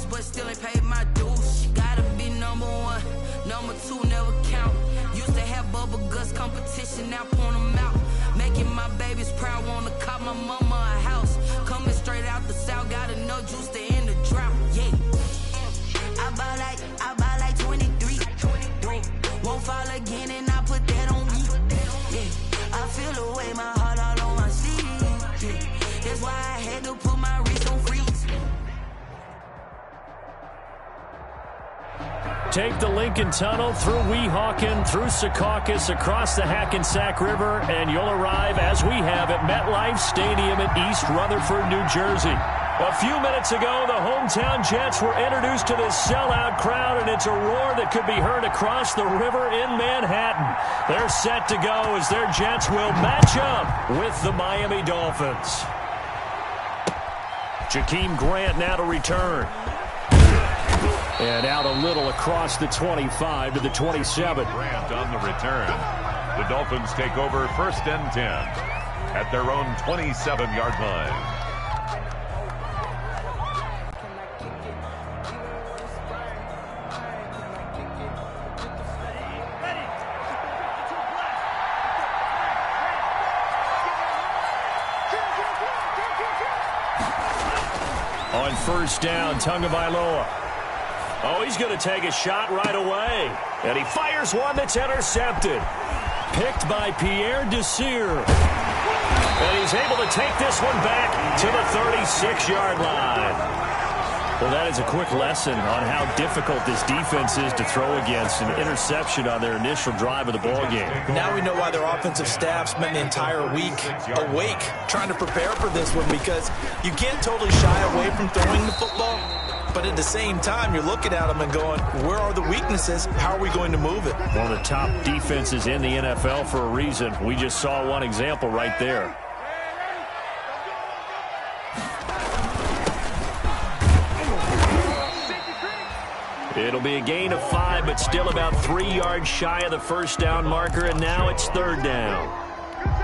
boss, but still ain't paid my dues. Gotta be number one, number two never count. Used to have bubble guts competition, now point them out. Making my babies proud, wanna cop my mama a house. Coming straight out the south, got enough juice to end the drought. Yeah, I buy like 23. Won't fall again, and I put that on me. Yeah, I feel the way, my heart all on my sleeve. Yeah, that's why I had to put my wrist on freeze. Take the Lincoln Tunnel through Weehawken, through Secaucus, across the Hackensack River, and you'll arrive, as we have, at MetLife Stadium in East Rutherford, New Jersey. A few minutes ago, the hometown Jets were introduced to this sellout crowd, and it's a roar that could be heard across the river in Manhattan. They're set to go as their Jets will match up with the Miami Dolphins. Jakeem Grant now to return. And out a little across the 25 to the 27. Grant on the return. The Dolphins take over 1st and 10 at their own 27-yard line. On 1st down, Tagovailoa. Oh, he's going to take a shot right away. And he fires one that's intercepted. Picked by Pierre Desir. And he's able to take this one back to the 36-yard line. Well, that is a quick lesson on how difficult this defense is to throw against. An interception on their initial drive of the ballgame. Now we know why their offensive staff spent the entire week awake trying to prepare for this one, because you can't totally shy away from throwing the football. But at the same time, you're looking at them and going, where are the weaknesses? How are we going to move it? One of the top defenses in the NFL for a reason. We just saw one example right there. It'll be a gain of 5, but still about 3 yards shy of the 1st down marker, and now it's 3rd down.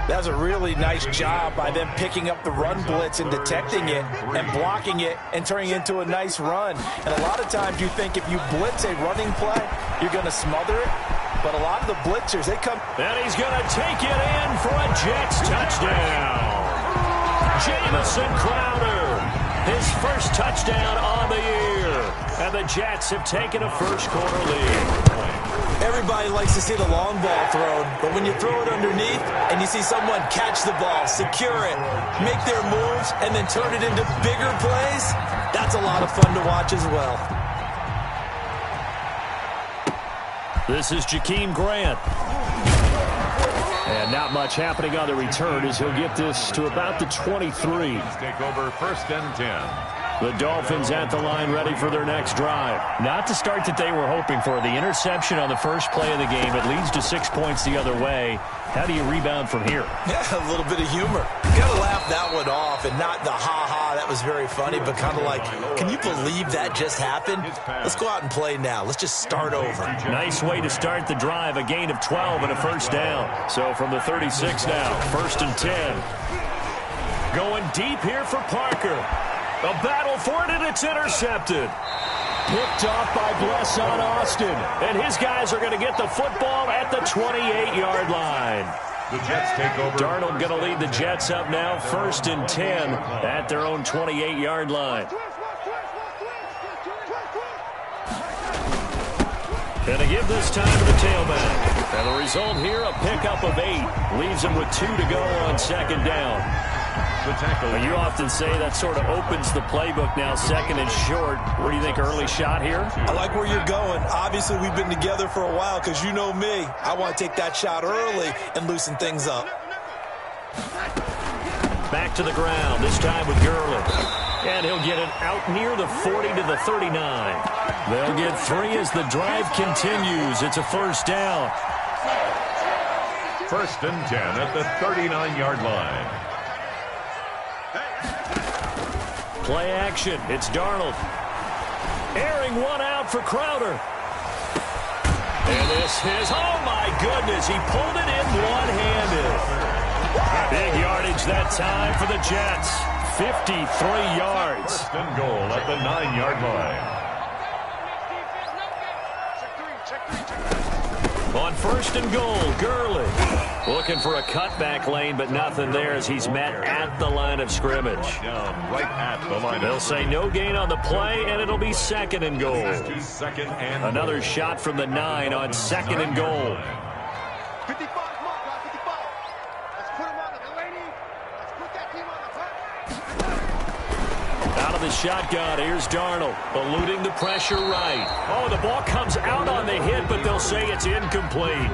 That was a really nice job by them picking up the run blitz and detecting it and blocking it and turning it into a nice run. And a lot of times you think if you blitz a running play, you're going to smother it. But a lot of the blitzers, they come. And he's going to take it in for a Jets touchdown. Jamison Crowder, his 1st touchdown on the year. And the Jets have taken a 1st quarter lead. Everybody likes to see the long ball thrown, but when you throw it underneath and you see someone catch the ball, secure it, make their moves, and then turn it into bigger plays, that's a lot of fun to watch as well. This is Jakeem Grant. And not much happening on the return as he'll get this to about the 23. Take over 1st and 10. The Dolphins at the line ready for their next drive. Not the start that they were hoping for. The interception on the first play of the game. It leads to 6 points the other way. How do you rebound from here? Yeah, a little bit of humor. You got to laugh that one off, and not the ha-ha, that was very funny, but kind of like, can you believe that just happened? Let's go out and play now. Let's just start over. Nice way to start the drive. A gain of 12 and a 1st down. So from the 36 now, 1st and 10. Going deep here for Parker. A battle for it, and it's intercepted. Picked off by Blesson Austin. And his guys are going to get the football at the 28-yard line. The Jets take over. Darnold going to lead the Jets up now, 1st and 10 at their own 28-yard line. And to give this time to the tailback. And the result here, a pickup of 8. Leaves him with 2 to go on 2nd down. The tackle. Well, you often say that sort of opens the playbook now, 2nd and short. What do you think, early shot here? I like where you're going. Obviously, we've been together for a while because you know me. I want to take that shot early and loosen things up. Back to the ground, this time with Gurley. And he'll get it out near the 40 to the 39. They'll get 3 as the drive continues. It's a 1st down. 1st and 10 at the 39-yard line. Play action. It's Darnold. Airing one out for Crowder. And this is, oh my goodness, he pulled it in one-handed. Big yardage that time for the Jets. 53 yards. First and goal at the 9-yard line. On first and goal, Gurley looking for a cutback lane, but nothing there as he's met at the line of scrimmage. Down right at the line. They'll say no gain on the play, and it'll be second and goal. Another shot from the 9 on second and goal. 55, come on, guys, 55. Let's put him on the lady. Let's put that team on the Out of the shotgun, here's Darnold, eluding the pressure right. Oh, the ball comes out on the hit, but they'll say it's incomplete.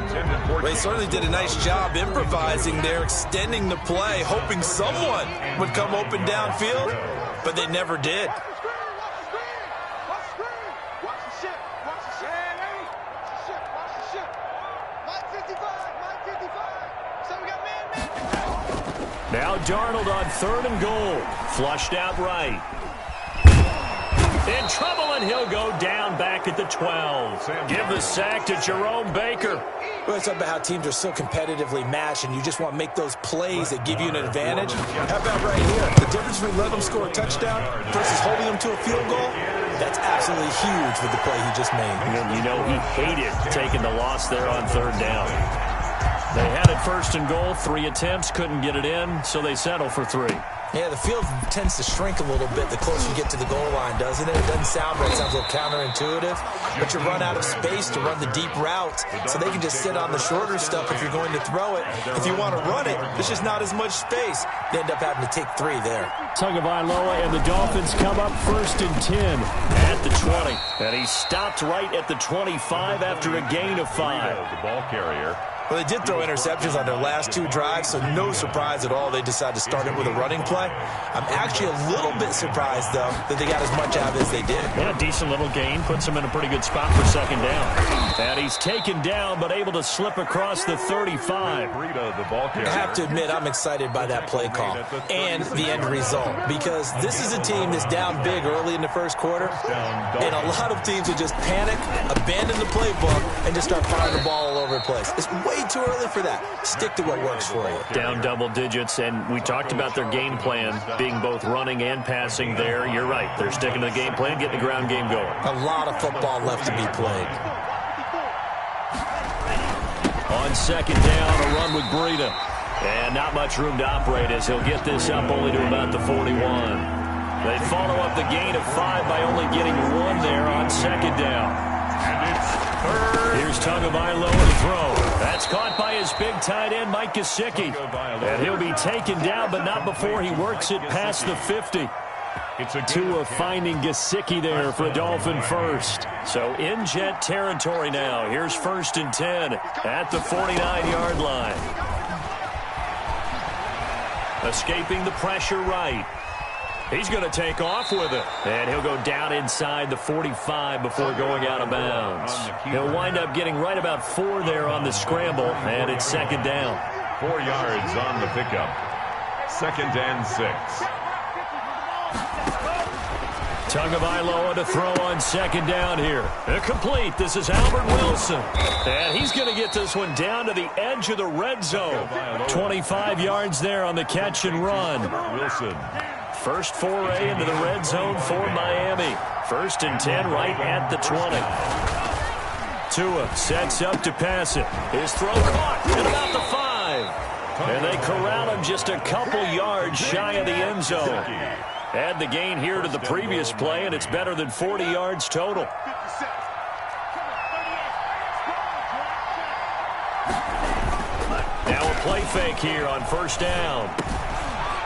They certainly did a nice job improvising there, extending the play, hoping someone would come open downfield, but they never did. Watch the ship. Watch the ship. Mike 55. So we got man. Now Darnold on third and goal. Flushed out right. In trouble, and he'll go down back at the 12. Give the sack to Jerome Baker. Well, it's about how teams are so competitively matched, and you just want to make those plays that give you an advantage. How about right here? The difference between letting them score a touchdown versus holding them to a field goal, that's absolutely huge with the play he just made. You know, he hated taking the loss there on third down. They had it first and goal, 3 attempts, couldn't get it in, so they settle for 3. Yeah, the field tends to shrink a little bit the closer you get to the goal line, doesn't it? It doesn't sound right. It sounds a little counterintuitive. But you run out of space to run the deep route, so they can just sit on the shorter stuff if you're going to throw it. If you want to run it, there's just not as much space. They end up having to take 3 there. Tagovailoa and the Dolphins come up first and 10 at the 20. And he stopped right at the 25 after a gain of 5. The ball carrier. Well, they did throw interceptions on their last 2 drives, so no surprise at all they decided to start it with a running play. I'm actually a little bit surprised, though, that they got as much out of it as they did. Yeah, decent little gain. Puts him in a pretty good spot for second down. And he's taken down, but able to slip across the 35. I have to admit, I'm excited by that play call and the end result, because this is a team that's down big early in the first quarter, and a lot of teams will just panic, abandon the playbook, and just start firing the ball all over the place. It's way too early for that. Stick to what works for you. Down double digits, and we talked about their game plan being both running and passing there. You're right. They're sticking to the game plan, getting the ground game going. A lot of football left to be played. On second down, a run with Breida. And not much room to operate as he'll get this up only to about the 41. They follow up the gain of 5 by only getting 1 there on second down. And it's third. Here's Tagovailoa to throw. That's caught by his big tight end, Mike Gesicki. And he'll be taken down, but not before he works it past the 50. Tua finding Gesicki there for a Dolphin first. So in Jet territory now. Here's first and 10 at the 49-yard line. Escaping the pressure right. He's going to take off with it. And he'll go down inside the 45 before going out of bounds. He'll wind up getting right about 4 there on the scramble, and it's second down. 4 yards on the pickup. Second and 6. Tagovailoa to throw on second down here. Complete. This is Albert Wilson. And he's going to get this one down to the edge of the red zone. 25 yards there on the catch and run. Wilson. First foray into the red zone for Miami. First and 10 right at the 20. Tua sets up to pass it. His throw caught at about the 5. And they corral him just a couple yards shy of the end zone. Add the gain here to the previous play, and it's better than 40 yards total. Now a play fake here on first down.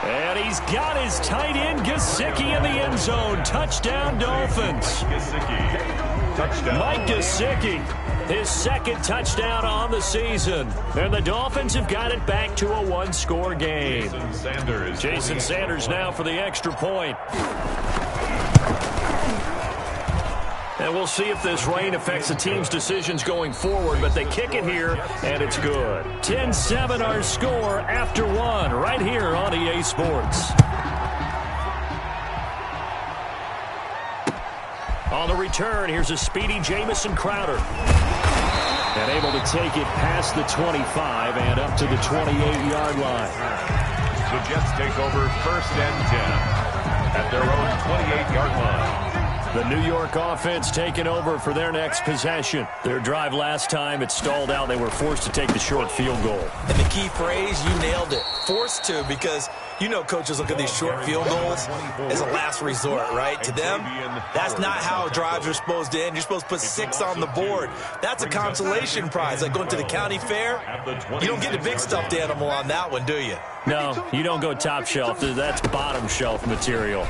And he's got his tight end, Gesicki, in the end zone. Touchdown, Dolphins. Mike Gesicki, his second touchdown on the season. And the Dolphins have got it back to a 1-score game. Jason Sanders now for the extra point. And we'll see if this rain affects the team's decisions going forward, but they kick it here, and it's good. 10-7 our score after 1 right here on EA Sports. On the return, here's a speedy Jamison Crowder. And able to take it past the 25 and up to the 28-yard line. The Jets take over 1st and 10 at their own 28-yard line. The New York offense taking over for their next possession. Their drive last time, it stalled out. They were forced to take the short field goal. And the key phrase, you nailed it. Forced to, because you know coaches look at these short field goals as a last resort, right? To them, that's not how drives are supposed to end. You're supposed to put 6 on the board. That's a consolation prize, like going to the county fair. You don't get the big stuffed animal on that one, do you? No, you don't go top shelf. That's bottom shelf material.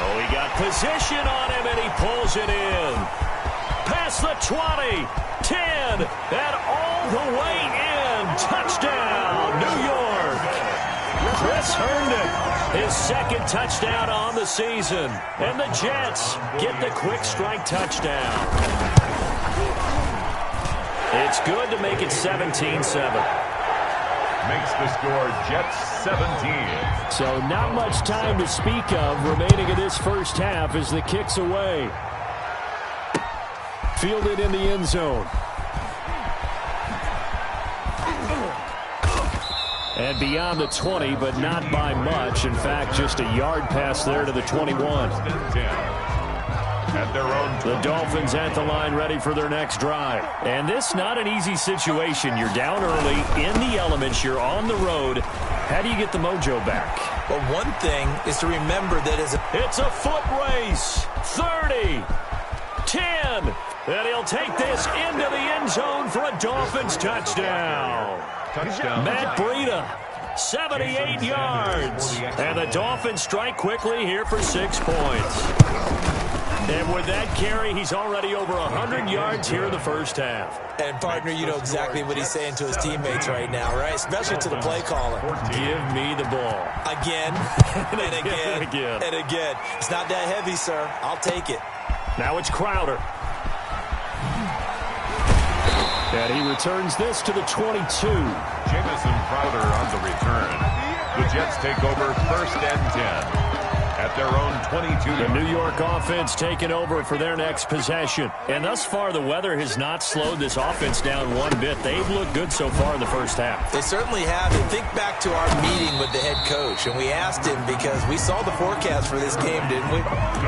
Oh, he got position on him, and he pulls it in. Past the 20, 10, and all the way in. Touchdown, New York. Chris Herndon, his second touchdown on the season. And the Jets get the quick strike touchdown. It's good to make it 17-7. Makes the score Jets 17. So not much time to speak of remaining in this first half as the kick's away. Fielded in the end zone. And beyond the 20, but not by much. In fact, just a yard pass there to the 21. At their own the Dolphins at the line, ready for their next drive. And this not an easy situation. You're down early, in the elements, you're on the road. How do you get the mojo back? Well, one thing is to remember that it's a foot race. 30, 10, and he'll take this into the end zone for a Dolphins touchdown. Matt Breida, 78 yards. And the Dolphins strike quickly here for 6 points. And with that carry, he's already over 100 yards here in the first half. And, partner, you know exactly what he's saying to his teammates right now, right? Especially to the play caller. Give me the ball. Again, and again, and again. It's not that heavy, sir. I'll take it. Now it's Crowder. And he returns this to the 22. Jamison Crowder on the return. The Jets take over 1st and 10. At their own 22. The New York offense taking over for their next possession. And thus far, the weather has not slowed this offense down one bit. They've looked good so far in the first half. They certainly have. And think back to our meeting with the head coach. And we asked him, because we saw the forecast for this game, didn't we?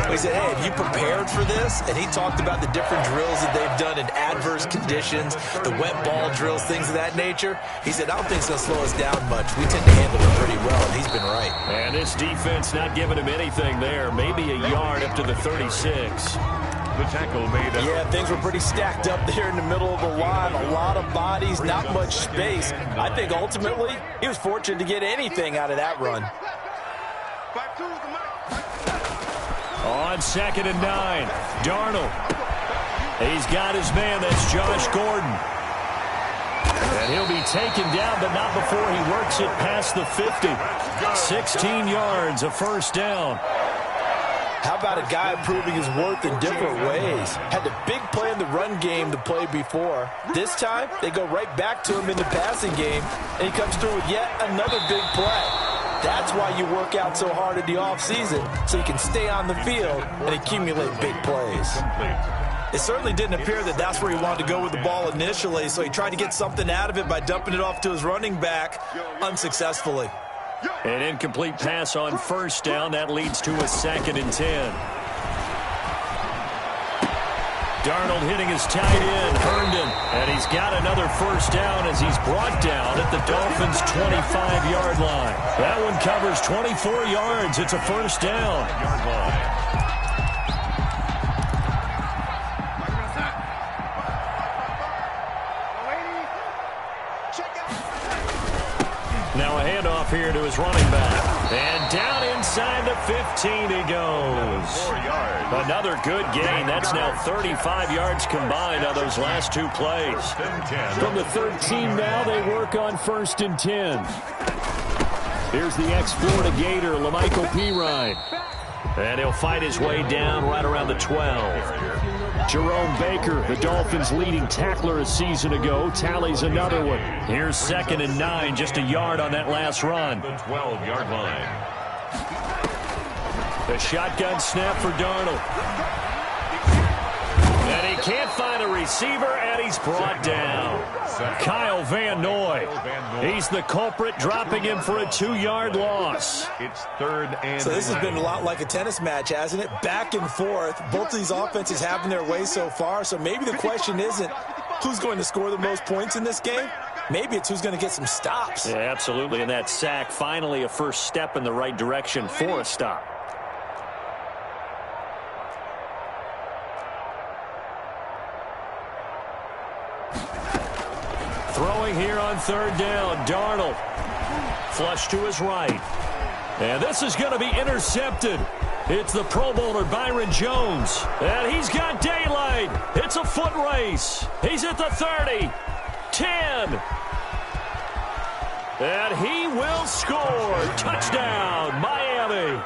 We said, hey, have you prepared for this? And he talked about the different drills that they've done in adverse conditions, the wet ball drills, things of that nature. He said, I don't think it's going to slow us down much. We tend to handle it pretty well, and he's been right. And this defense not giving him anything there. Maybe a yard up to the 36. The tackle made. Yeah, things were pretty stacked up there in the middle of the line. A lot of bodies, not much space. I think ultimately he was fortunate to get anything out of that run. On 2nd and 9, Darnold. He's got his man. That's Josh Gordon. And he'll be taken down, but not before he works it past the 50. 16 yards, a first down. How about a guy proving his worth in different ways? Had the big play in the run game to play before. This time, they go right back to him in the passing game, and he comes through with yet another big play. That's why you work out so hard in the offseason, so you can stay on the field and accumulate big plays. It certainly didn't appear that that's where he wanted to go with the ball initially, so he tried to get something out of it by dumping it off to his running back unsuccessfully. An incomplete pass on first down. That leads to a 2nd and 10. Darnold hitting his tight end, Herndon. And he's got another first down as he's brought down at the Dolphins' 25-yard line. That one covers 24 yards. It's a first down. Now a handoff here to his running back. And down inside the 15 he goes. Another good gain. That's now 35 yards combined on those last 2 plays. From the 13 now, they work on 1st and 10. Here's the ex-Florida Gator, Lamichael Pirine. And he'll fight his way down right around the 12. Jerome Baker, the Dolphins' leading tackler a season ago, tallies another one. Here's 2nd and 9, just a yard on that last run. The 12-yard line. The shotgun snap for Darnold. And he can't find a receiver, and he's brought down. Kyle Van Noy. He's the culprit, dropping him for a 2-yard loss. It's 3rd and So this has 9. been a lot like a tennis match, hasn't it? Back and forth. Both of these offenses having their way so far. So maybe the question isn't who's going to score the most points in this game. Maybe it's who's going to get some stops. Yeah, absolutely. And that sack, finally a first step in the right direction for a stop. Throwing here on 3rd down, Darnold. Flush to his right. And this is going to be intercepted. It's the Pro Bowler Byron Jones. And he's got daylight. It's a foot race. He's at the 30. 10. And he will score. Touchdown, Miami.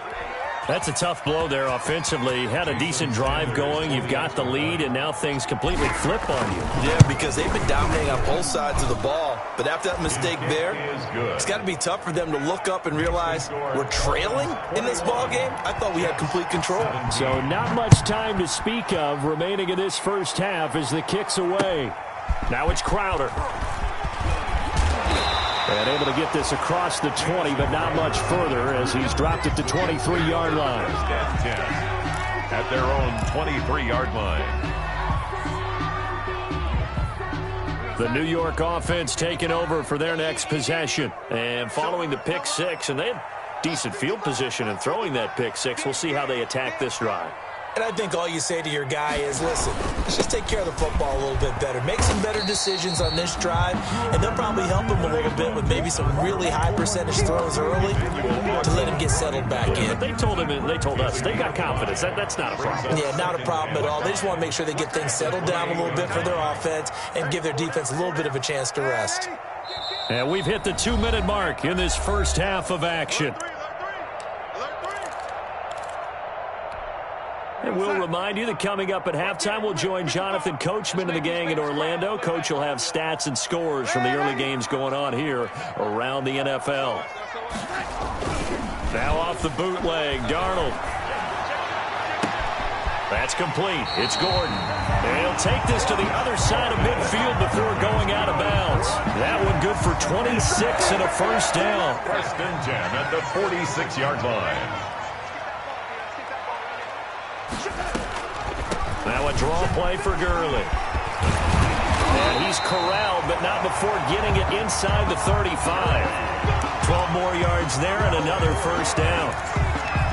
That's a tough blow there offensively. Had a decent drive going. You've got the lead, and now things completely flip on you. Yeah, because they've been dominating on both sides of the ball. But after that mistake there, it's got to be tough for them to look up and realize we're trailing in this ball game. I thought we had complete control. So not much time to speak of remaining in this first half as the kick's away. Now it's Crowder. And able to get this across the 20, but not much further as he's dropped it to 23-yard line. 10 at their own 23-yard line. The New York offense taking over for their next possession. And following the pick six, and they had decent field position in throwing that pick six. We'll see how they attack this drive. And I think all you say to your guy is, listen, let's just take care of the football a little bit better. Make some better decisions on this drive, and they'll probably help him a little bit with maybe some really high percentage throws early to let him get settled back in. But they told him, and they told us, they got confidence. That's not a problem. Yeah, not a problem at all. They just want to make sure they get things settled down a little bit for their offense and give their defense a little bit of a chance to rest. And we've hit the 2-minute mark in this first half of action. And we'll remind you that coming up at halftime, we'll join Jonathan Coachman and the gang in Orlando. Coach will have stats and scores from the early games going on here around the NFL. Now off the bootleg, Darnold. That's complete. It's Gordon. And he'll take this to the other side of midfield before going out of bounds. That one good for 26 and a first down. 1st and 10 at the 46-yard line. Now a draw play for Gurley. And he's corralled, but not before getting it inside the 35. 12 more yards there and another first down.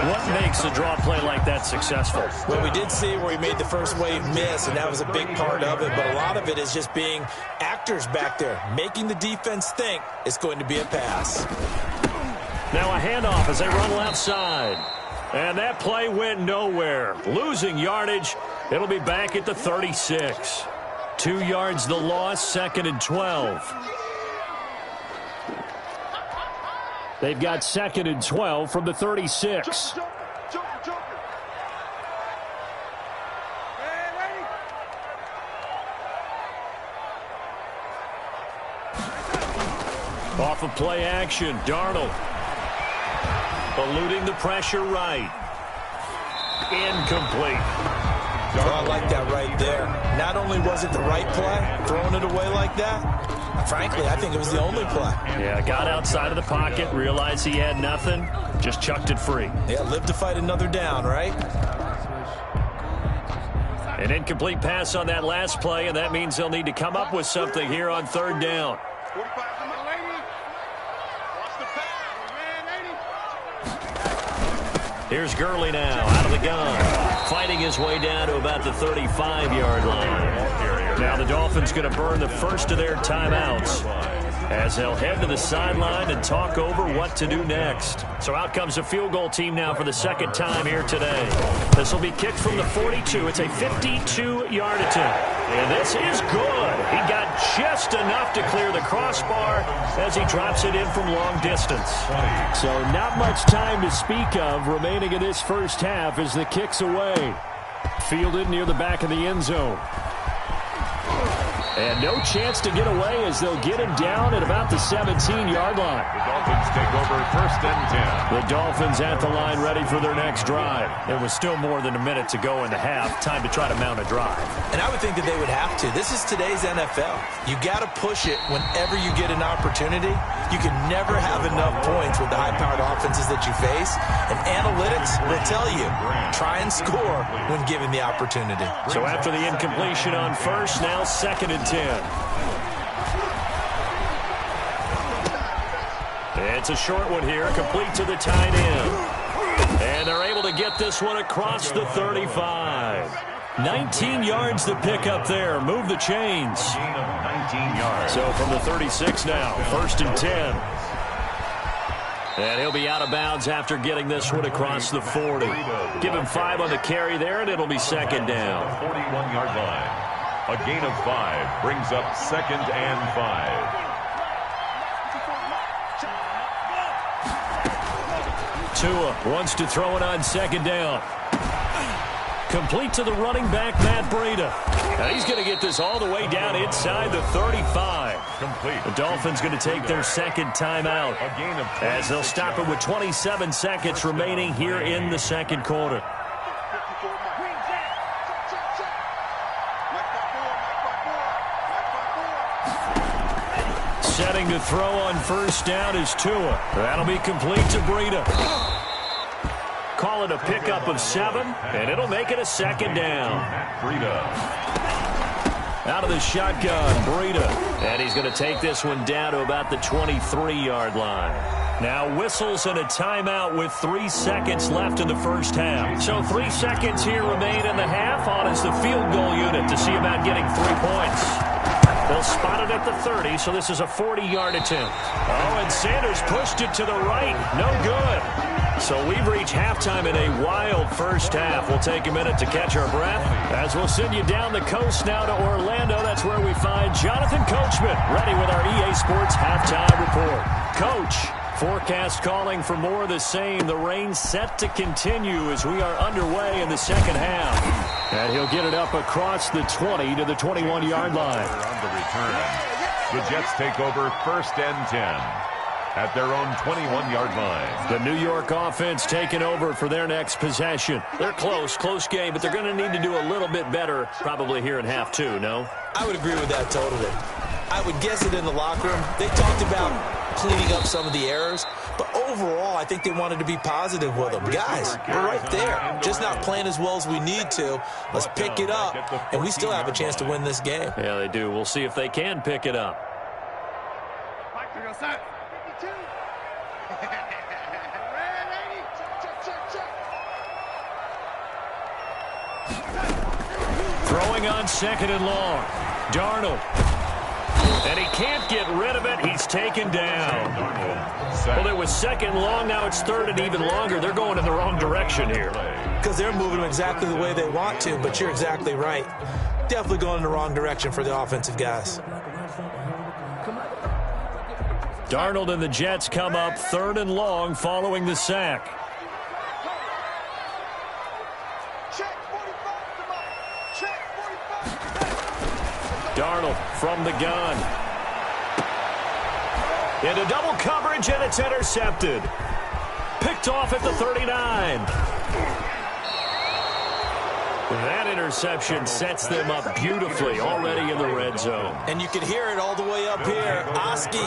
What makes a draw play like that successful? Well, we did see where he made the first wave miss, and that was a big part of it. But a lot of it is just being actors back there, making the defense think it's going to be a pass. Now a handoff as they run left side. And that play went nowhere. Losing yardage. It'll be back at the 36. 2 yards the loss, 2nd and 12. They've got 2nd and 12 from the 36. Off of play action, Darnold. Eluding the pressure right. Incomplete. Oh, I like that right there. Not only was it the right play, throwing it away like that, frankly, I think it was the only play. Yeah, got outside of the pocket, realized he had nothing, just chucked it free. Yeah, live to fight another down, right? An incomplete pass on that last play, and that means they'll need to come up with something here on 3rd down. Here's Gurley now, out of the gun, fighting his way down to about the 35-yard line. Now the Dolphins going to burn the first of their timeouts as they'll head to the sideline and talk over what to do next. So out comes the field goal team now for the second time here today. This will be kicked from the 42. It's a 52-yard attempt. And this is good. He got just enough to clear the crossbar as he drops it in from long distance. So not much time to speak of remaining in this first half as the kick's away. Fielded near the back of the end zone. And no chance to get away as they'll get him down at about the 17-yard line. The Dolphins take over first and 10. The Dolphins at the line ready for their next drive. There was still more than a minute to go in the half. Time to try to mount a drive. And I would think that they would have to. This is today's NFL. You got to push it whenever you get an opportunity. You can never have enough points with the high-powered offenses that you face. And analytics will tell you, try and score when given the opportunity. So after the incompletion on first, now 2nd and 10. It's a short one here, complete to the tight end. And they're able to get this one across the 35. 19 yards to pick up there. Move the chains. Gain of 19 yards. So from the 36 now, 1st and 10. And he'll be out of bounds after getting this one across the 40. Give him 5 on the carry there, and it'll be 2nd down. 41-yard line. A gain of 5 brings up 2nd and 5. Tua wants to throw it on 2nd down. Complete to the running back, Matt Breida. Now he's going to get this all the way down inside the 35. Complete. The Dolphins going to take their 2nd timeout A gain of as they'll stop it with 27 seconds remaining here in the 2nd quarter. Setting to throw on 1st down is Tua. That'll be complete to Breida. Call it a pickup of 7, and it'll make it a 2nd down. Breida. Out of the shotgun, Breida. And he's going to take this one down to about the 23-yard line. Now whistles and a timeout with 3 seconds left in the first half. So 3 seconds here remain in the half. On is the field goal unit to see about getting 3 points. They'll spot it at the 30, so this is a 40-yard attempt. Oh, and Sanders pushed it to the right. No good. So we've reached halftime in a wild first half. We'll take a minute to catch our breath as we'll send you down the coast now to Orlando. That's where we find Jonathan Coachman ready with our EA Sports halftime report. Coach, forecast calling for more of the same. The rain set to continue as we are underway in the 2nd half. And he'll get it up across the 20 to the 21-yard line. On the return, the Jets take over 1st and 10 at their own 21-yard line. The New York offense taking over for their next possession. They're close game, but they're going to need to do a little bit better probably here in half 2, no? I would agree with that totally. I would guess it in the locker room. They talked about cleaning up some of the errors, but overall, I think they wanted to be positive with them. Guys, we're right there. Just not playing as well as we need to. Let's pick it up, and we still have a chance to win this game. Yeah, they do. We'll see if they can pick it up. Throwing on 2nd and long. Darnold. And he can't get rid of it. He's taken down. Well, it was 2nd long. Now it's 3rd and even longer. They're going in the wrong direction here. Because they're moving them exactly the way they want to, but you're exactly right. Definitely going in the wrong direction for the offensive guys. Darnold and the Jets come up 3rd and long following the sack. Darnold from the gun. Into double coverage, and it's intercepted. Picked off at the 39. That interception sets them up beautifully already in the red zone. And you can hear it all the way up here. Oski,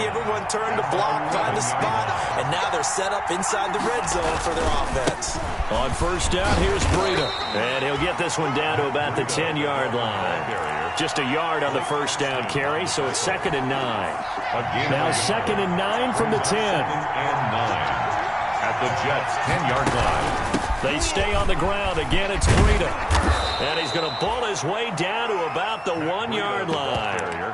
everyone turned to block, find the spot, and now they're set up inside the red zone for their offense. On 1st down, here's Breida. And he'll get this one down to about the 10-yard line. Just a yard on the 1st down carry, so it's 2nd and 9. Now 2nd and 9 from the 10. 2nd and 9 at the Jets' 10-yard line. They stay on the ground. Again, it's Breida. And he's going to ball his way down to about the 1-yard line.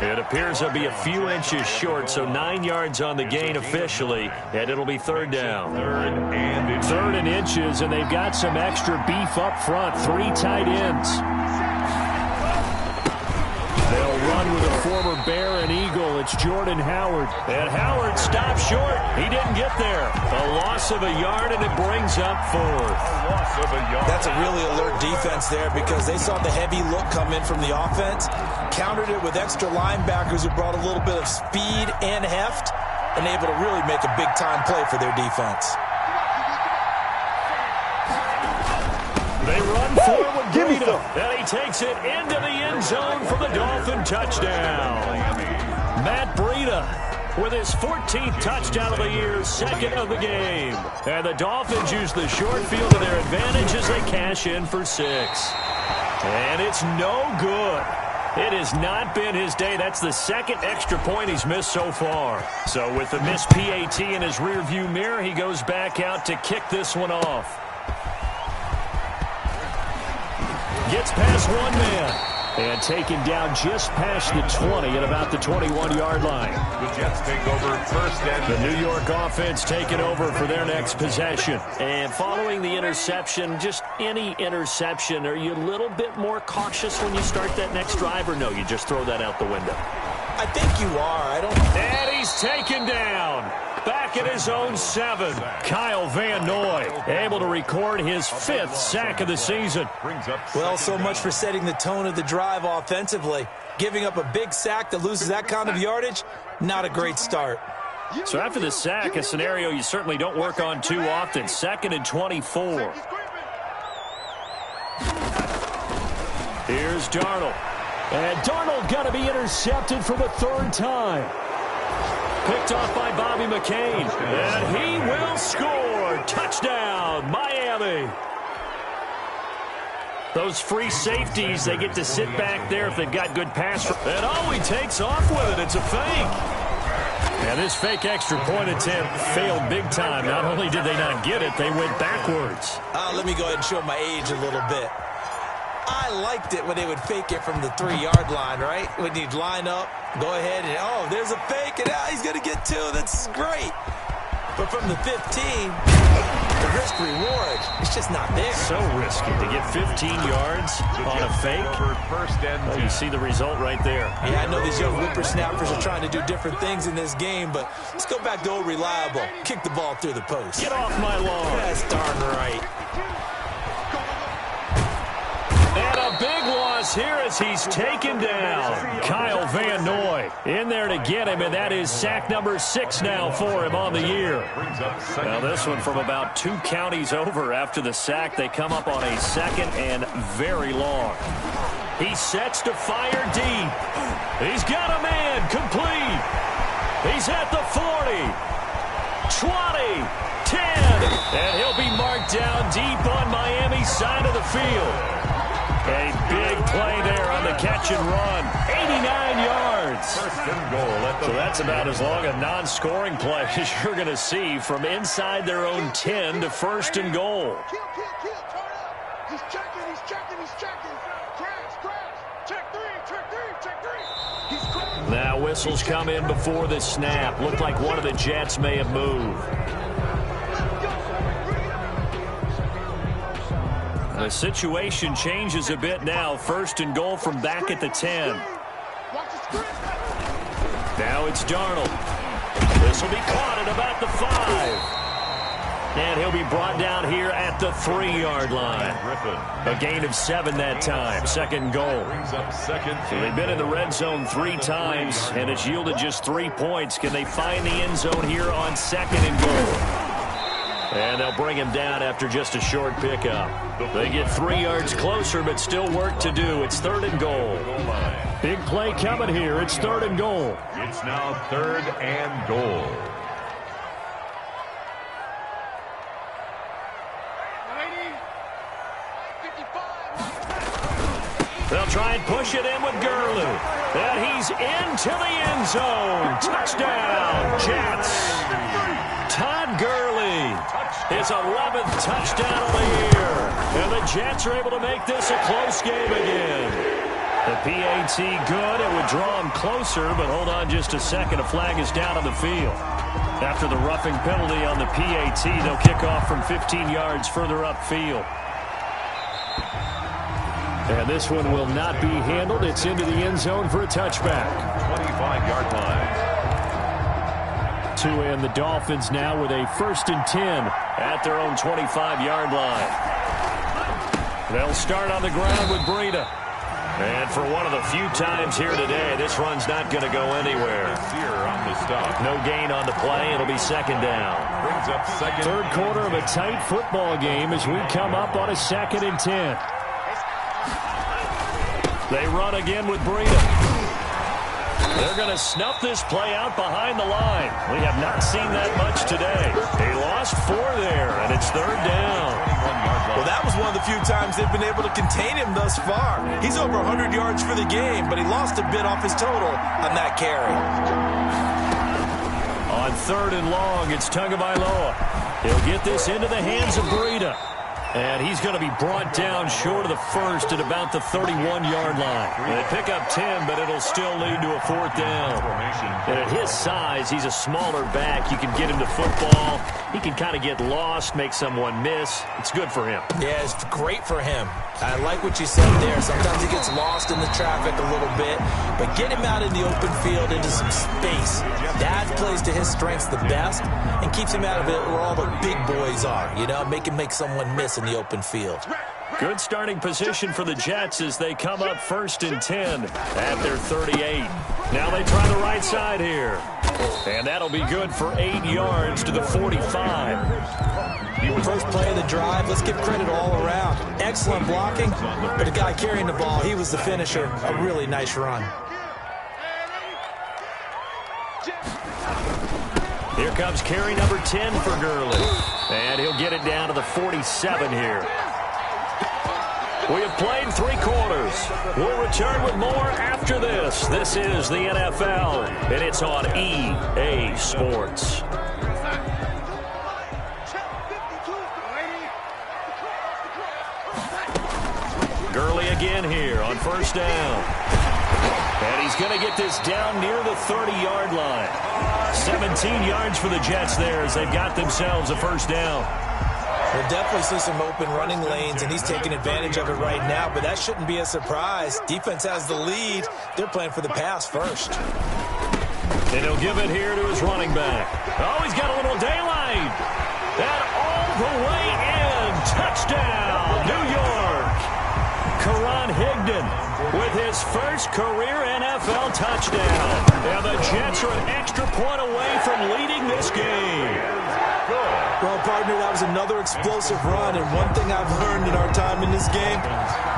It appears he'll be a few inches short, so 9 yards on the gain officially, and it'll be 3rd down. 3rd and inches, and they've got some extra beef up front. 3 tight ends. They'll run with a former Bear and Eagle. It's Jordan Howard. And Howard stops short. He didn't get there. A loss of a yard, and it brings up 4th. A loss of a yard. That's a really alert defense there because they saw the heavy look come in from the offense, countered it with extra linebackers who brought a little bit of speed and heft, and able to really make a big-time play for their defense. They run forward, Breida, and he takes it into the end zone for the Dolphin touchdown. Matt Breida with his 14th touchdown of the year, 2nd of the game. And the Dolphins use the short field to their advantage as they cash in for 6. And it's no good. It has not been his day. That's the 2nd extra point he's missed so far. So with the missed PAT in his rearview mirror, he goes back out to kick this one off. Gets past one man. And taken down just past the 20 at about the 21-yard line. The Jets take over first and the New York offense taking over for their next possession. And following the interception, just any interception, are you a little bit more cautious when you start that next drive, or no, you just throw that out the window? I think you are. And he's taken down. Back at his own 7. Kyle Van Noy able to record his 5th sack of the season. Well, so much for setting the tone of the drive offensively. Giving up a big sack that loses that kind of yardage, not a great start. So after the sack, a scenario you certainly don't work on too often. 2nd and 24. Here's Darnold. And Darnold going to be intercepted for the 3rd time. Picked off by Bobby McCain. And he will score. Touchdown, Miami. Those free safeties, they get to sit back there if they've got good pass. And oh, he takes off with it. It's a fake. And this fake extra point attempt failed big time. Not only did they not get it, they went backwards. Let me go ahead and show my age a little bit. I liked it when they would fake it from the 3-yard line, right? When you'd line up, go ahead, and oh, there's a fake, and he's going to get 2. That's great. But from the 15, the risk-reward, it's just not there. So risky to get 15 yards on a fake. Well, you see the result right there. Yeah, I know these young whippersnappers are trying to do different things in this game, but let's go back to old reliable. Kick the ball through the post. Get off my lawn. That's darn right. And a big loss here as he's taken down. Kyle Van Noy in there to get him, and that is sack number 6 now for him on the year. Now this one from about 2 counties over after the sack. They come up on a 2nd and very long. He sets to fire deep. He's got a man complete. He's at the 40, 20, 10, and he'll be marked down deep on Miami's side of the field. A big play there on the catch and run. 89 yards. So that's about as long a non-scoring play as you're going to see from inside their own 10 to 1st and goal. He's checking. Check 3. Now whistles come in before the snap. Looked like one of the Jets may have moved. The situation changes a bit now. 1st and goal from back at the 10. Now it's Darnold. This will be caught at about the 5. And he'll be brought down here at the 3-yard line. A gain of 7 that time. 2nd goal. So they've been in the red zone 3 times, and it's yielded just 3 points. Can they find the end zone here on 2nd and goal? And they'll bring him down after just a short pickup. They get 3 yards closer, but still work to do. It's 3rd and goal. Big play coming here. It's 3rd and goal. It's now 3rd and goal. They'll try and push it in with Gurley. And he's into the end zone. Touchdown, Jets. Todd Gurley, his 11th touchdown of the year. And the Jets are able to make this a close game again. The PAT good. It would draw him closer, but hold on just a second. A flag is down on the field. After the roughing penalty on the PAT, they'll kick off from 15 yards further upfield. And this one will not be handled. It's into the end zone for a touchback. 25-yard line. Tua and the Dolphins now with a 1st and 10 at their own 25-yard line. They'll start on the ground with Breida. And for one of the few times here today, this run's not going to go anywhere. On the stop. No gain on the play. It'll be 2nd down. Brings up 2nd. Third quarter of a tight football game as we come up on a 2nd and 10. They run again with Breida. They're going to snuff this play out behind the line. We have not seen that much today. They lost 4 there, and it's 3rd down. Well, that was one of the few times they've been able to contain him thus far. He's over 100 yards for the game, but he lost a bit off his total on that carry. On 3rd and long, it's Tagovailoa. He'll get this into the hands of Breida. And he's going to be brought down short of the 1st at about the 31-yard line. They pick up 10, but it'll still lead to a 4th down. And at his size, he's a smaller back. You can get him to football. He can kind of get lost, make someone miss. It's good for him. Yeah, it's great for him. I like what you said there. Sometimes he gets lost in the traffic a little bit, but get him out in the open field into some space. That plays to his strengths the best and keeps him out of it where all the big boys are. You know, make him make someone miss in the open field. Good starting position for the Jets as they come up 1st and 10 at their 38. Now they try the right side here. And that'll be good for 8 yards to the 45. First play of the drive, let's give credit all around. Excellent blocking, but the guy carrying the ball, he was the finisher. A really nice run. Here comes carry number 10 for Gurley. And he'll get it down to the 47 here. We have played 3 quarters. We'll return with more after this. This is the NFL, and it's on EA Sports. Gurley again here on 1st down. And he's going to get this down near the 30-yard line. 17 yards for the Jets there as they've got themselves a 1st down. We'll definitely see some open running lanes, and he's taking advantage of it right now, but that shouldn't be a surprise. Defense has the lead. They're playing for the pass first. And he'll give it here to his running back. Oh, he's got a little daylight. And all the way in. Touchdown, New York. Karan Higdon with his first career NFL touchdown. And the Jets are an extra point away from leading this game. Well, partner, that was another explosive run, and one thing I've learned in our time in this game,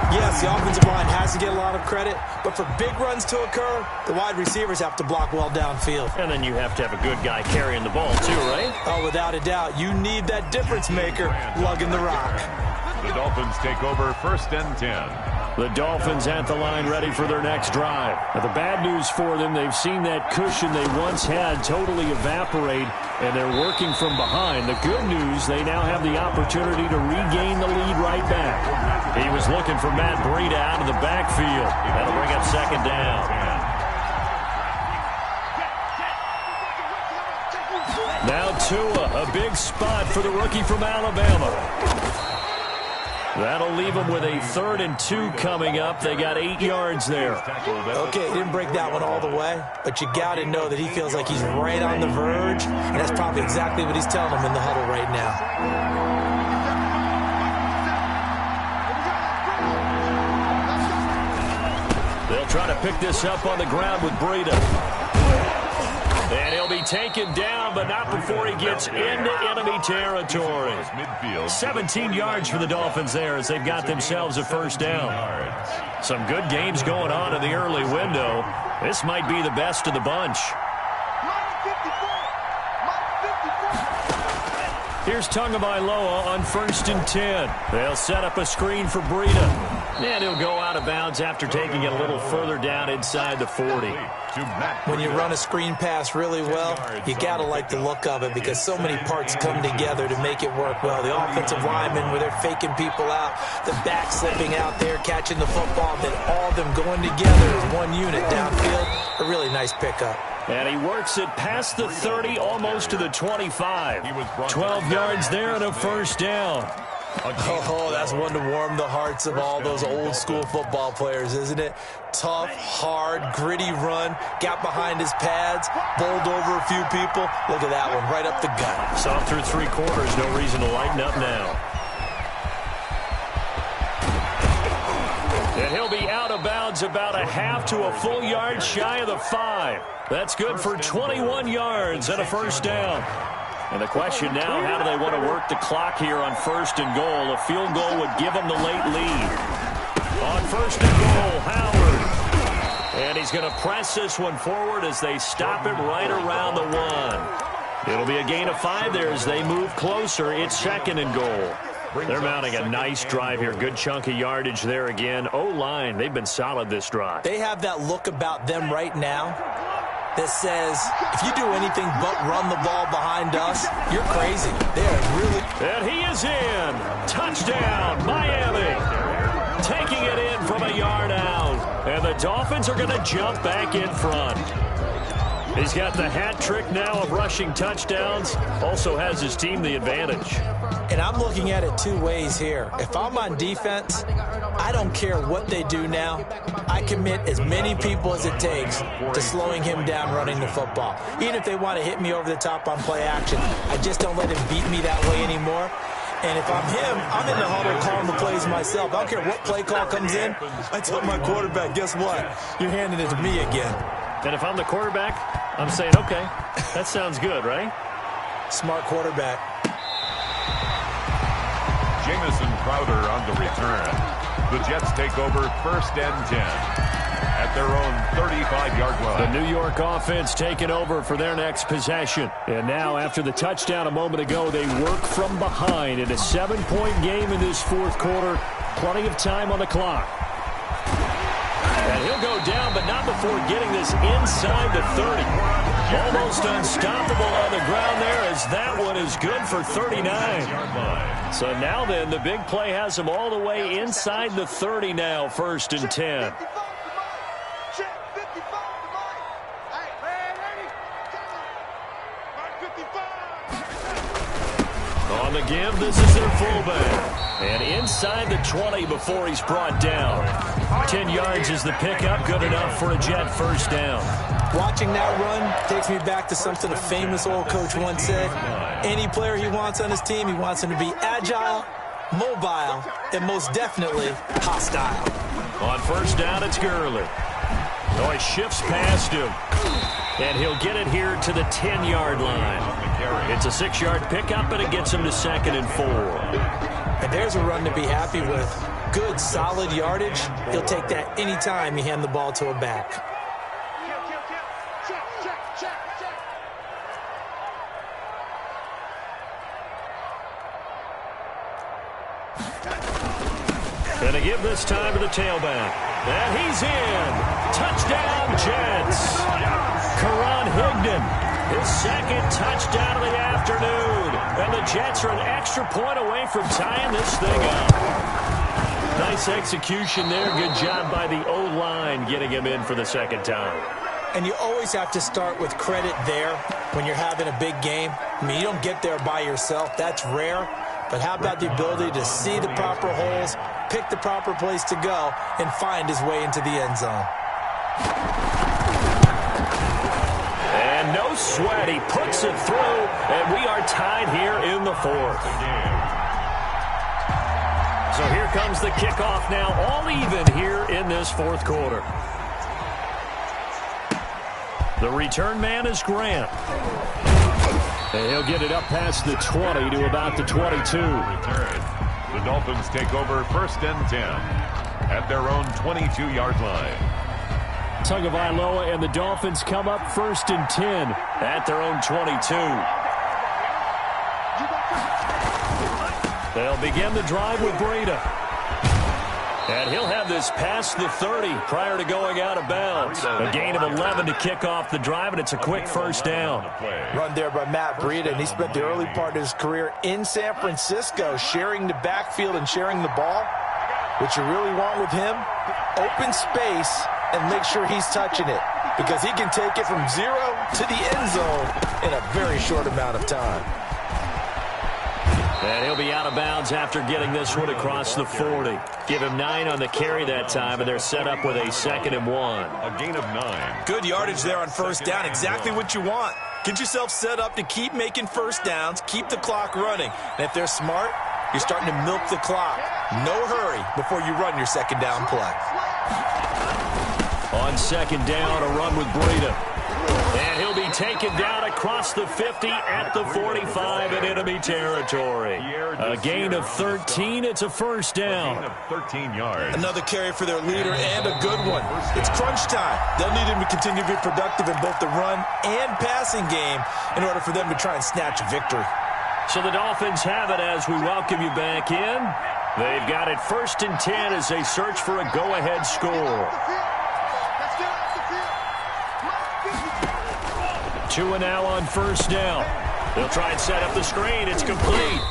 yes, the offensive line has to get a lot of credit, but for big runs to occur, the wide receivers have to block well downfield. And then you have to have a good guy carrying the ball too, right? Oh, without a doubt. You need that difference maker lugging the rock. The Dolphins take over 1st and 10. The Dolphins at the line ready for their next drive. Now, the bad news for them, they've seen that cushion they once had totally evaporate, and they're working from behind. The good news, they now have the opportunity to regain the lead right back. He was looking for Matt Breida out of the backfield. That'll bring up 2nd down. Now Tua, a big spot for the rookie from Alabama. That'll leave them with a 3rd and 2 coming up. They got 8 yards there. Okay, he didn't break that one all the way, but you got to know that he feels like he's right on the verge, and that's probably exactly what he's telling them in the huddle right now. They'll try to pick this up on the ground with Breida. And he'll be taken down, but not before he gets into enemy territory. 17 yards for the Dolphins there as they've got themselves a 1st down. Some good games going on in the early window. This might be the best of the bunch. Here's Tagovailoa on 1st and 10. They'll set up a screen for Breida. And he'll go out of bounds after taking it a little further down inside the 40. When you run a screen pass really well, you got to like the look of it because so many parts come together to make it work well. The offensive linemen, where they're faking people out, the back slipping out there, catching the football, then all of them going together as one unit downfield. A really nice pickup. And he works it past the 30, almost to the 25. 12 yards there and a 1st down. Oh, that's one to warm the hearts of all those old school football players, isn't it? Tough, hard, gritty run, got behind his pads, bowled over a few people. Look at that one, right up the gut. Saw through 3 quarters, no reason to lighten up now. And he'll be out of bounds about a half to a full yard shy of the 5. That's good for 21 yards and a first down. And the question now, how do they want to work the clock here on 1st and goal? A field goal would give them the late lead. On 1st and goal, Howard. And he's going to press this one forward as they stop it right around the 1. It'll be a gain of 5 there as they move closer. It's 2nd and goal. They're mounting a nice drive here. Good chunk of yardage there again. O-line, they've been solid this drive. They have that look about them right now that says, if you do anything but run the ball behind us, you're crazy. They are really... And he is in. Touchdown, Miami. Taking it in from a yard out. And the Dolphins are going to jump back in front. He's got the hat trick now of rushing touchdowns. Also has his team the advantage. And I'm looking at it 2 ways here. If I'm on defense, I don't care what they do now. I commit as many people as it takes to slowing him down running the football. Even if they want to hit me over the top on play action, I just don't let him beat me that way anymore. And if I'm him, I'm in the huddle calling the plays myself. I don't care what play call comes in. I tell my quarterback, guess what? You're handing it to me again. And if I'm the quarterback, I'm saying, okay, that sounds good, right? Smart quarterback. Jamison Crowder on the return. The Jets take over 1st and 10 at their own 35-yard line. The New York offense taking over for their next possession. And now, after the touchdown a moment ago, they work from behind in a 7-point game in this 4th quarter. Plenty of time on the clock. And he'll go down, but not before getting this inside the 30. Almost unstoppable on the ground there, as that one is good for 39. So now then, the big play has him all the way inside the 30 now, 1st and 10. On the give, this is their fullback. And inside the 20 before he's brought down. 10 yards is the pickup, good enough for a Jet first down. Watching that run takes me back to something a famous old coach once said. Any player he wants on his team, he wants him to be agile, mobile, and most definitely hostile. On 1st down, it's Gurley. Oh, he shifts past him. And he'll get it here to the 10-yard line. It's a 6-yard pickup, and it gets him to 2nd and 4. And there's a run to be happy with. Good, solid yardage. He'll take that anytime you hand the ball to a back. And to give this time to the tailback. And he's in. Touchdown, Jets. Karan Higdon, his 2nd touchdown of the afternoon. And the Jets are an extra point away from tying this thing up. Nice execution there. Good job by the O-line getting him in for the 2nd time. And you always have to start with credit there when you're having a big game. I mean, you don't get there by yourself. That's rare. But how about the ability to see the proper holes, pick the proper place to go, and find his way into the end zone? And no sweat. He puts it through, and we are tied here in the 4th. So here comes the kickoff now, all even here in this 4th quarter. The return man is Grant. And he'll get it up past the 20 to about the 22. The Dolphins take over 1st and 10 at their own 22-yard line. Tagovailoa and the Dolphins come up 1st and 10 at their own 22. They'll begin the drive with Breida. And he'll have this past the 30 prior to going out of bounds. A gain of 11 to kick off the drive, and it's a quick first down. Run there by Matt Breida, and he spent the early part of his career in San Francisco sharing the backfield and sharing the ball. What you really want with him, open space and make sure he's touching it, because he can take it from 0 to the end zone in a very short amount of time. And he'll be out of bounds after getting this one across the 40. Give him 9 on the carry that time, and they're set up with a 2nd and 1. A gain of 9. Good yardage there on first down. Exactly what you want. Get yourself set up to keep making first downs, keep the clock running. And if they're smart, you're starting to milk the clock. No hurry before you run your 2nd down play. On 2nd down, a run with Breida. And he'll be taken down across the 50 at the 45 in enemy territory. A gain of 13. It's a first down. A gain of 13 yards. Another carry for their leader and a good one. It's crunch time. They'll need him to continue to be productive in both the run and passing game in order for them to try and snatch a victory. So the Dolphins have it as we welcome you back in. They've got it 1st and 10 as they search for a go-ahead score. 2 and now on first down. They'll try and set up the screen. It's complete.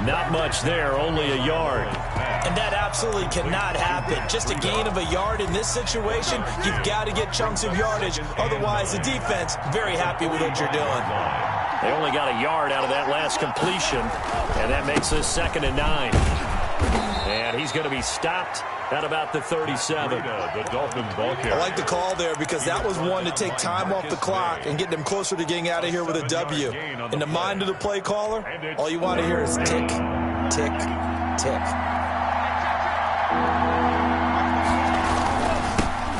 Not much there, only a yard. And that absolutely cannot happen. Just a gain of a yard in this situation, you've got to get chunks of yardage. Otherwise, the defense, very happy with what you're doing. They only got a yard out of that last completion, and that makes this 2nd and 9. And he's going to be stopped at about the 37. The Dolphins ball carrier. I like the call there because that was one to take time off the clock and get them closer to getting out of here with a W. In the mind of the play caller, all you want to hear is tick, tick, tick.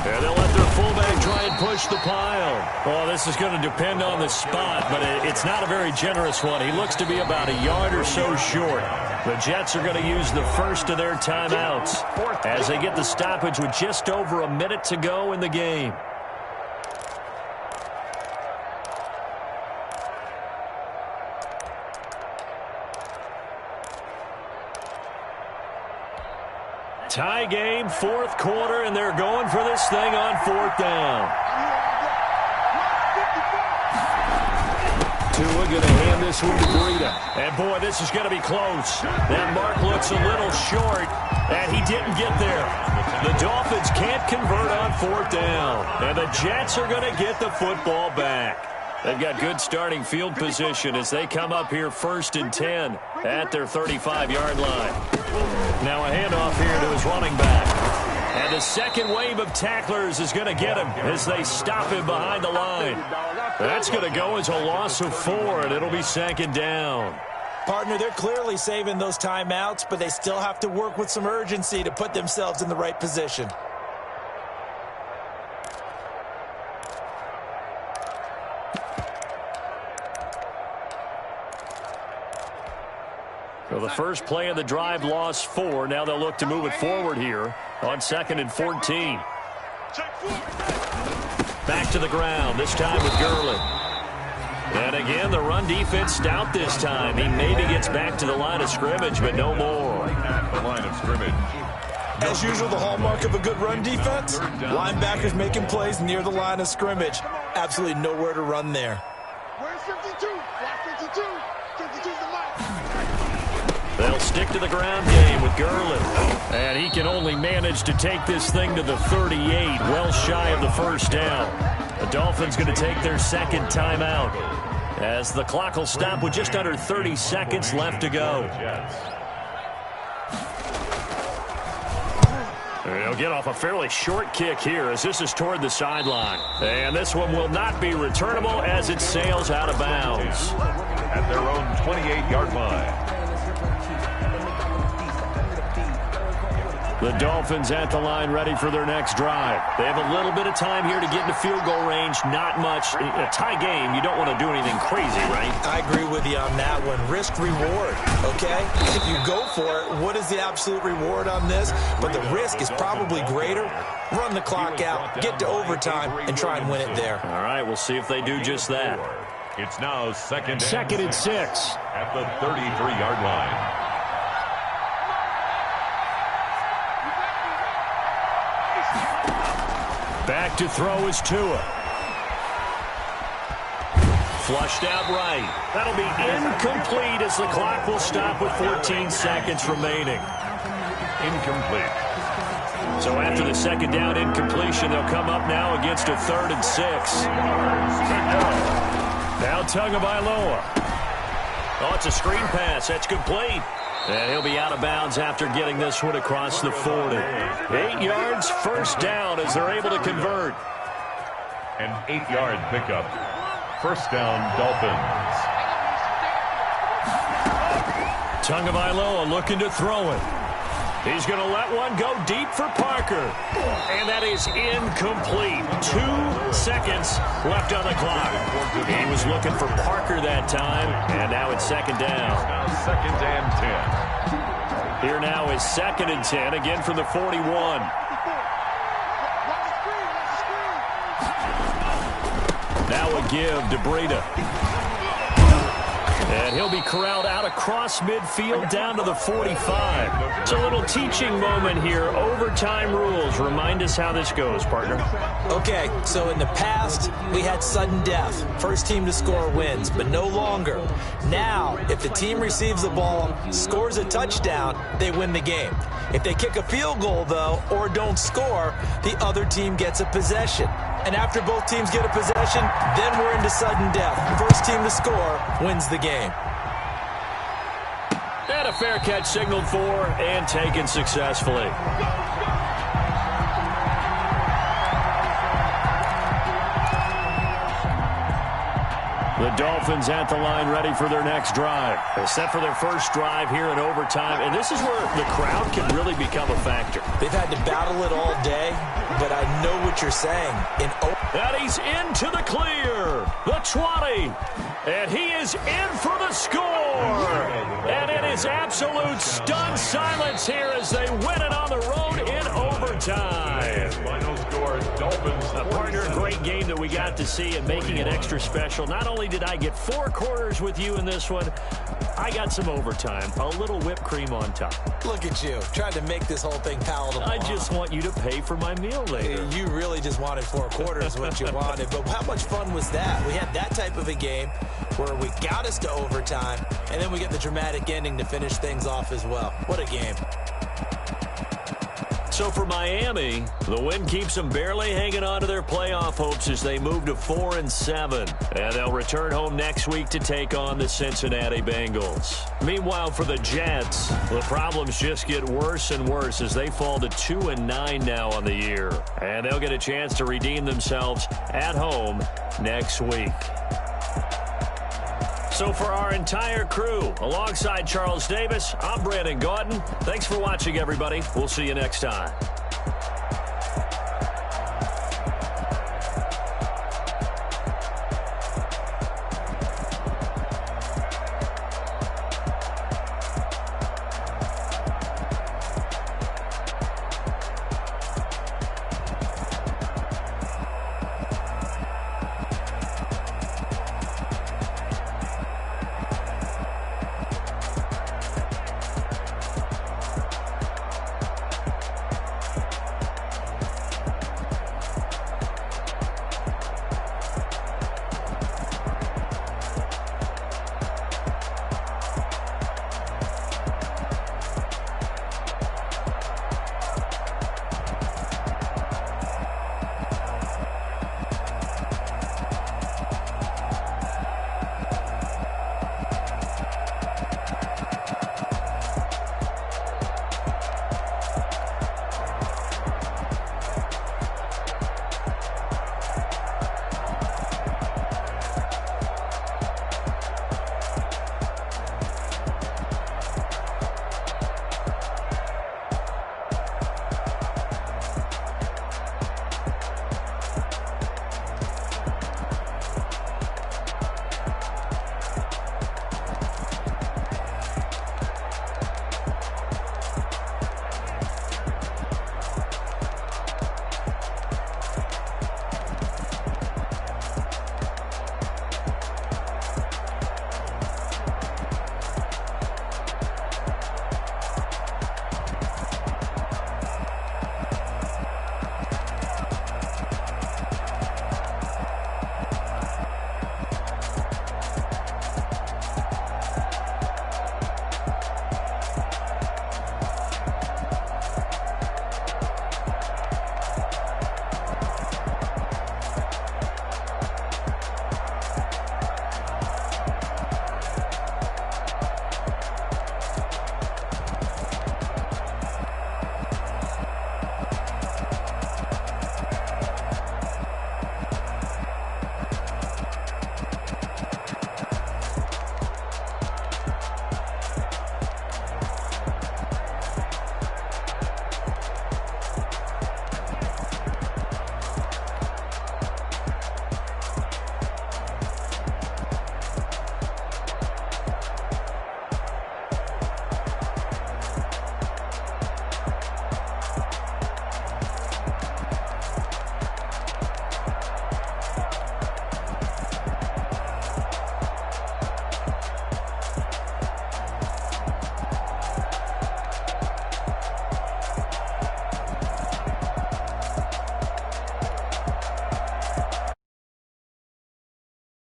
Yeah, they'll let their fullback try and push the pile. Oh, this is going to depend on the spot, but it's not a very generous one. He looks to be about a yard or so short. The Jets are going to use the first of their timeouts as they get the stoppage with just over a minute to go in the game. Tie game, 4th quarter, and they're going for this thing on 4th down. Tua going to hand this one to Breida. And, boy, this is going to be close. That mark looks a little short, and he didn't get there. The Dolphins can't convert on 4th down, and the Jets are going to get the football back. They've got good starting field position as they come up here 1st and 10 at their 35-yard line. Now a handoff here to his running back. And the second wave of tacklers is going to get him as they stop him behind the line. That's going to go as a loss of 4, and it'll be 2nd down. Partner, they're clearly saving those timeouts, but they still have to work with some urgency to put themselves in the right position. So the first play of the drive lost 4. Now they'll look to move it forward here on 2nd and 14. Back to the ground, this time with Gurley. And again, the run defense stout this time. He maybe gets back to the line of scrimmage, but no more. At the line of scrimmage. As usual, the hallmark of a good run defense, linebackers making plays near the line of scrimmage. Absolutely nowhere to run there. Where's 52? Block 52. 52's the mark. They'll stick to the ground game with Gurley. And he can only manage to take this thing to the 38, well shy of the first down. The Dolphins going to take their 2nd timeout as the clock will stop with just under 30 seconds left to go. They'll get off a fairly short kick here as this is toward the sideline. And this one will not be returnable as it sails out of bounds. At their own 28-yard line. The Dolphins at the line ready for their next drive. They have a little bit of time here to get into field goal range. Not much. In a tie game, you don't want to do anything crazy, right? I agree with you on that one. Risk reward, okay? If you go for it, what is the absolute reward on this? But the risk is probably greater. Run the clock out, get to overtime, and try and win it there. All right, we'll see if they do just that. It's now 2nd and 6. At the 33-yard line. Back to throw is Tua. Flushed out right. That'll be incomplete as the clock will stop with 14 seconds remaining. Incomplete. So after the 2nd down incompletion, they'll come up now against a 3rd and 6. Now Tagovailoa. Oh, it's a screen pass. That's complete. And he'll be out of bounds after getting this one across the 40. 8 yards, first down as they're able to convert. An 8-yard pickup. First down, Dolphins. Tagovailoa looking to throw it. He's going to let one go deep for Parker. And that is incomplete. 2 seconds left on the clock. He was looking for Parker that time, and now it's second down. Now second and 10. Here now is second and 10, again from the 41. Now a give to Breida. And he'll be corralled out across midfield down to the 45. It's a little teaching moment here. Overtime rules. Remind us how this goes, partner. Okay, so in the past, we had sudden death. First team to score wins, but no longer. Now, if the team receives the ball, scores a touchdown, they win the game. If they kick a field goal, though, or don't score, the other team gets a possession. And after both teams get a possession, then we're into sudden death. First team to score wins the game. And a fair catch signaled for and taken successfully. The Dolphins at the line ready for their next drive. They're set for their first drive here in overtime, and this is where the crowd can really become a factor. They've had to battle it all day, but I know what you're saying. And he's into the clear. The 20. And he is in for the score. And it is absolute stunned silence here as they win it on the road in overtime. Final score, Dolphins. A partner, a great game that we got to see and making it extra special. Not only did I get 4 quarters with you in this one, I got some overtime. A little whipped cream on top. Look at you, trying to make this whole thing palatable. I just want you to pay for my meal later. You really just wanted 4 quarters, what you wanted. But how much fun was that? We had that type of a game where we got us to overtime, and then we get the dramatic ending to finish things off as well. What a game. So for Miami, the win keeps them barely hanging on to their playoff hopes as they move to 4-7. And they'll return home next week to take on the Cincinnati Bengals. Meanwhile, for the Jets, the problems just get worse and worse as they fall to 2-9 now on the year. And they'll get a chance to redeem themselves at home next week. So for our entire crew, alongside Charles Davis, I'm Brandon Gautin. Thanks for watching, everybody. We'll see you next time.